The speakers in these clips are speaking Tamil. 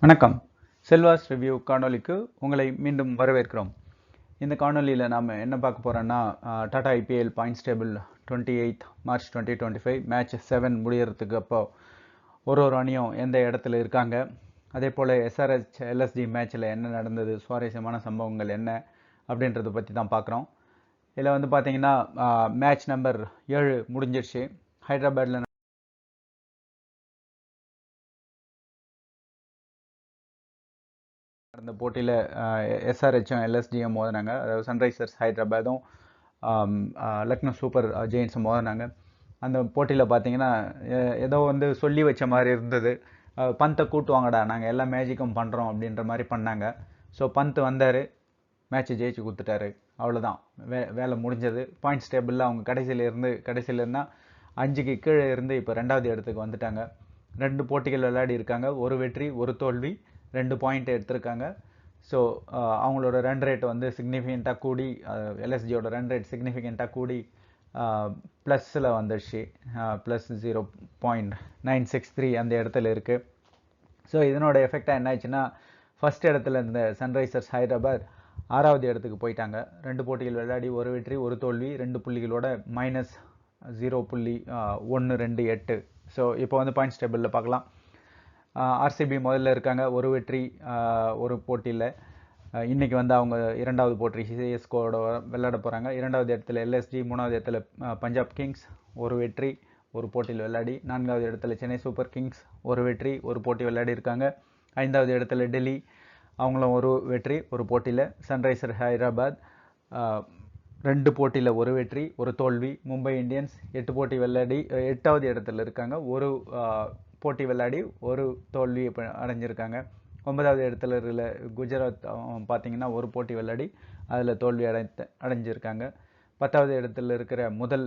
வணக்கம். செல்வாஸ் ரிவ்யூ காணொளிக்கு உங்களை மீண்டும் வரவேற்கிறோம். இந்த காணொளியில் நாம் என்ன பார்க்க போகிறோன்னா Tata IPL points table 28 March 2025 match 7 முடியறதுக்கு அப்போ ஒரு அணியும் எந்த இடத்துல இருக்காங்க, அதே போல் எஸ்ஆர்ஹெச் எல்எஸ்ஜி மேட்ச்சில் என்ன நடந்தது, சுவாரஸ்யமான சம்பவங்கள் என்ன அப்படின்றத பற்றி தான் பார்க்குறோம். இதில் வந்து பார்த்தீங்கன்னா மேட்ச் நம்பர் 7 முடிஞ்சிருச்சு. ஹைதராபாத்தில் நடந்த போட்டியில் எஸ்ஆர்ஹெச்சும் எல்எஸ்டியும் மோதினாங்க. அதாவது சன்ரைசர்ஸ் ஹைதராபாத்தும் லக்னோ சூப்பர் ஜெயின்ஸும் மோதினாங்க. அந்த போட்டியில் பார்த்தீங்கன்னா ஏதோ வந்து சொல்லி வச்ச மாதிரி இருந்தது. பந்தை கூட்டுவாங்கடா, நாங்கள் எல்லா மேஜிக்கும் பண்ணுறோம் அப்படின்ற மாதிரி பண்ணாங்க. ஸோ பந்த் வந்தார், மேட்ச்சை ஜெயிச்சு கொடுத்துட்டாரு. அவ்வளோதான், வேலை முடிஞ்சது. பாயிண்ட்ஸ் டேபிளில் அவங்க கடைசியிலேருந்தா 5க்கு கீழே இருந்து இப்போ 2வது இடத்துக்கு வந்துட்டாங்க. 2 போட்டிகள் விளையாடி இருக்காங்க, ஒரு வெற்றி ஒரு தோல்வி, 2 பாயிண்ட் எடுத்திருக்காங்க. ஸோ அவங்களோட ரன் ரேட் வந்து சிக்னிஃபிகண்ட்டாக கூடி, எல்எஸ்ஜியோட ரன் ரேட் சிக்னிஃபிகண்ட்டாக கூடி ப்ளஸில் வந்துடுச்சு. ப்ளஸ் 0.963 அந்த இடத்துல இருக்குது. ஸோ இதனோட எஃபெக்டாக என்ன ஆச்சுன்னா, ஃபஸ்ட் இடத்துல இருந்த சன்ரைசர்ஸ் ஹைதராபாத் 6வது இடத்துக்கு போயிட்டாங்க. 2 போட்டிகள் விளையாடி ஒரு வெற்றி ஒரு தோல்வி, 2 புள்ளிகளோட -0.128. ஸோ இப்போ வந்து பாயிண்ட்ஸ் டேபிளில் பார்க்கலாம். ஆர்சிபி முதல்ல இருக்காங்க, ஒரு வெற்றி ஒரு போட்டியில். இன்றைக்கி வந்து அவங்க 2வது போட்டி சிஎஸ்கோட விளையாட போகிறாங்க. 2வது இடத்துல எல்எஸ்ஜி, 3வது இடத்துல பஞ்சாப் கிங்ஸ், ஒரு வெற்றி ஒரு போட்டியில் விளையாடி. 4வது இடத்துல சென்னை சூப்பர் கிங்ஸ், ஒரு வெற்றி ஒரு போட்டி விளையாடி இருக்காங்க. 5வது இடத்துல டெல்லி, அவங்களும் ஒரு வெற்றி ஒரு போட்டியில். சன்ரைசர் ஹைதராபாத் 2 போட்டியில் ஒரு வெற்றி ஒரு தோல்வி. மும்பை இந்தியன்ஸ் 8 போட்டி விளையாடி 8வது இடத்துல இருக்காங்க, ஒரு போட்டி விளையாடி ஒரு தோல்வி அடைஞ்சிருக்காங்க. 9வது இடத்துல இருக்கிற குஜராத் பார்த்தீங்கன்னா ஒரு போட்டி விளையாடி அதில் தோல்வி அடைஞ்சிருக்காங்க. 10வது இடத்துல இருக்கிற முதல்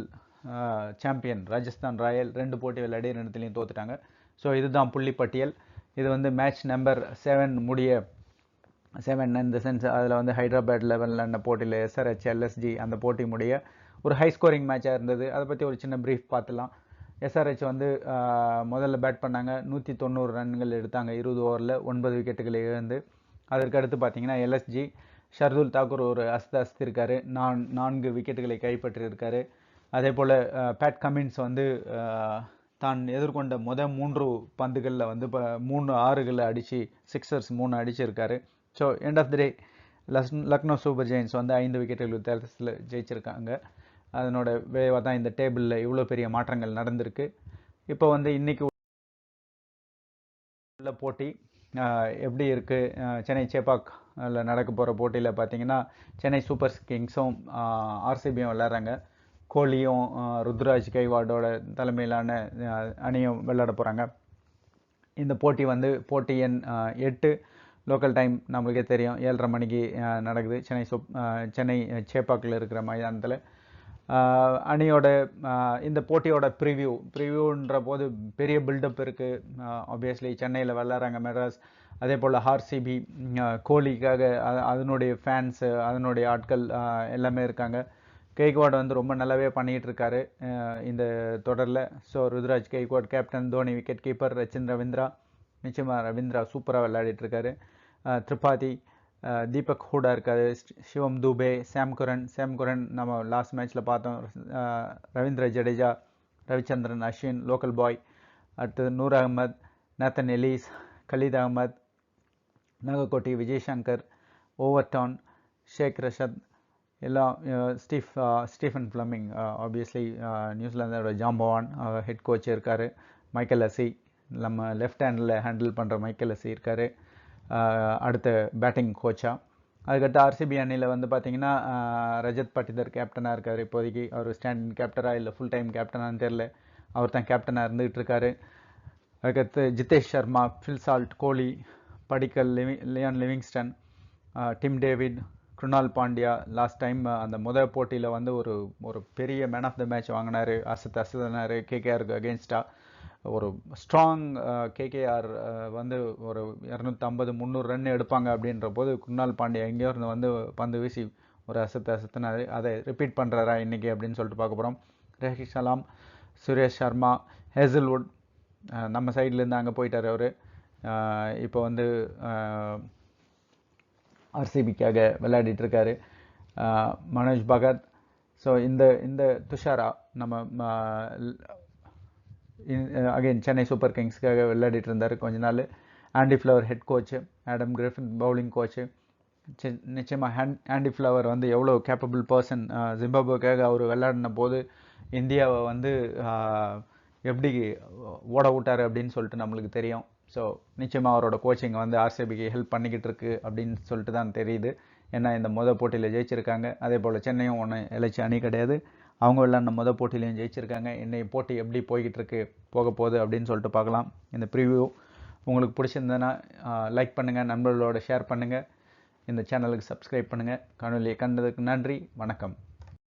சாம்பியன் ராஜஸ்தான் ராயல் 2 போட்டி விளையாடி 2த்துலேயும் தோத்துட்டாங்க. ஸோ இதுதான் புள்ளி பட்டியல். இது வந்து மேட்ச் நம்பர் 7 முடிய 7 இந்த சென்ஸ் அதில் வந்து ஹைதராபாத் லெவலில் போட்டியில் எஸ்ஆர்ஹெச் எல்எஸ்ஜி அந்த போட்டி முடிய ஒரு ஹை ஸ்கோரிங் மேட்சாக இருந்தது. அதை பற்றி ஒரு சின்ன ப்ரீஃப் பார்த்துலாம். எஸ்ஆர்ஹெச் வந்து முதல்ல பேட் பண்ணாங்க, 190 ரன்கள் எடுத்தாங்க 20 ஓவரில், 9 விக்கெட்டுகளை இழந்து. அதற்கு அடுத்து பார்த்தீங்கன்னா எல்எஸ்ஜி ஷர்துல் தாக்கூர் ஒரு அஸ்திருக்காரு, 4 விக்கெட்டுகளை கைப்பற்றியிருக்காரு. அதே போல் பேட் கமின்ஸ் வந்து தான் எதிர்கொண்ட 3 பந்துகளில் வந்து இப்போ 3 6களை அடித்து சிக்ஸர்ஸ் 3 அடிச்சிருக்காரு. So end of the day Lucknow Super Giants வந்து 5 விக்கெட்டுகள் வித்தியாசத்தில் ஜெயிச்சிருக்காங்க. அதனோட விளைவாக தான் இந்த டேபிளில் இவ்வளோ பெரிய மாற்றங்கள் நடந்திருக்கு. இப்போ வந்து இன்றைக்கி உள்ள போட்டி எப்படி இருக்குது, சென்னை சேப்பாக்கில் நடக்க போகிற போட்டியில் பார்த்தீங்கன்னா சென்னை சூப்பர் கிங்ஸும் ஆர்சிபியும் விளையாடுறாங்க. கோலியும் ருத்ராஜ் கைவாடோட தலைமையிலான அணியும் விளையாட போகிறாங்க. இந்த போட்டி வந்து போட்டி எண் 8 லோக்கல் டைம் நம்மளுக்கே தெரியும், 7:30 மணிக்கு நடக்குது சென்னை சேப்பாக்கில் இருக்கிற மைதானத்தில். அணியோட இந்த போட்டியோட ப்ரிவ்யூன்ற போது பெரிய பில்டப் இருக்குது. ஆப்வியஸ்லி சென்னையில் விளையாடுறாங்க மெட்ராஸ். அதே போல் ஆர்சிபி கோலிக்காக அதனுடைய ஃபேன்ஸு அதனுடைய ஆட்கள் எல்லாமே இருக்காங்க. கெய்க்வாட் வந்து ரொம்ப நல்லாவே பண்ணிகிட்டு இருக்காரு இந்த தொடரில். So Ruturaj Gaikwad captain, Dhoni wicket keeper, Ravindra நிச்சயமாக ரவீந்திரா சூப்பராக விளையாடிட்டுருக்காரு. திரிபாதி, தீபக் ஹூடா இருக்காரு, சிவம் துபே, சாம் குரன் நம்ம லாஸ்ட் மேட்ச்சில் பார்த்தோம். Ravindra Jadeja, Ravichandran Ashwin local boy. அடுத்தது Noor Ahmad, Nathan Ellis, Khaleel Ahmed, Nagarkoti, Vijay Shankar, Overton, Shaik Rasheed எல்லாம். ஸ்டீஃபன் ஃப்ளமிங் ஆப்வியஸ்லி நியூசிலாந்தோட ஜாம்பவான் ஹெட் கோச் இருக்கார். மைக்கேல் ஹசி, நம்ம லெஃப்ட் ஹேண்டில் பண்ணுற மைக்கேல் ஹசி இருக்கார் அடுத்த பேட்டிங் கோச்சாக. அதுக்கடுத்து ஆர்சிபி அணியில் வந்து பார்த்திங்கன்னா ரஜத் பட்டிதர் கேப்டனாக இருக்கார் இப்போதைக்கு. அவர் ஸ்டாண்டிங் கேப்டனாக இல்லை ஃபுல் டைம் கேப்டனானு தெரில, அவர் தான் கேப்டனாக இருந்துகிட்டு இருக்காரு. அதுக்கடுத்து Jitesh Sharma, Phil Salt, Kohli, Padikkal, Liam Livingstone, Tim David, Krunal Pandya. Last time அந்த முதல் போட்டியில் வந்து ஒரு பெரிய மேன் ஆஃப் த மேட்ச் வாங்கினார், அசத்தினார் கேகேஆருக்கு அகெயின்ஸ்டாக. ஒரு ஸ்ட்ராங் கேகேஆர் வந்து ஒரு 250-300 ரன் எடுப்பாங்க அப்படின்ற போது குருணால் பாண்டியா எங்கேயோ இருந்து வந்து பந்து வீசி ஒரு அசத்தினார். அதை ரிப்பீட் பண்ணுறாரா இன்றைக்கி அப்படின்னு சொல்லிட்டு பார்க்க போகிறோம். ரஹீஷ் சலாம், சுரேஷ் சர்மா, ஹேசல்வுட் நம்ம சைட்லேருந்து அங்கே போயிட்டார் அவர். இப்போ வந்து ஆர்சிபிக்காக விளையாடிட்டு இருக்காரு. மனோஜ் பகத். ஸோ இந்த துஷாரா நம்ம அகைன் சென்னை சூப்பர் கிங்ஸ்க்காக விளையாடிட்டு இருந்தார் கொஞ்ச நாள். Aunty flower head coach, Adam Griffin bowling coach. நிச்சயமாக ஆண்டி ஃப்ளவர் வந்து எவ்வளோ கேப்பபிள் பர்சன். ஜிம்பாப்வேக்காக அவர் விளையாடின போது இந்தியாவை வந்து எப்படி ஓட விட்டார் அப்படின்னு சொல்லிட்டு நம்மளுக்கு தெரியும். ஸோ நிச்சயமாக அவரோட கோச்சிங் வந்து ஆர்சிபிக்கு ஹெல்ப் பண்ணிக்கிட்டு இருக்கு அப்படின்னு சொல்லிட்டு தான் தெரியுது. ஏன்னா இந்த போட்டியில் ஜெயிச்சிருக்காங்க. அதே போல் சென்னையும் ஒன்றும் இழைச்சி அணி கிடையாது. அவங்க விளையாடின போட்டியிலையும் ஜெயிச்சிருக்காங்க. இன்னைக்கு போட்டி எப்படி போய்கிட்டு இருக்கு, போக போகுது அப்படின்னு சொல்லிட்டு பார்க்கலாம். இந்த ப்ரிவ்யூ உங்களுக்கு பிடிச்சிருந்ததுன்னா லைக் பண்ணுங்கள், நண்பர்களோட ஷேர் பண்ணுங்கள், இந்த சேனலுக்கு சப்ஸ்கிரைப் பண்ணுங்கள். காணொலியை கண்டதுக்கு நன்றி. வணக்கம்.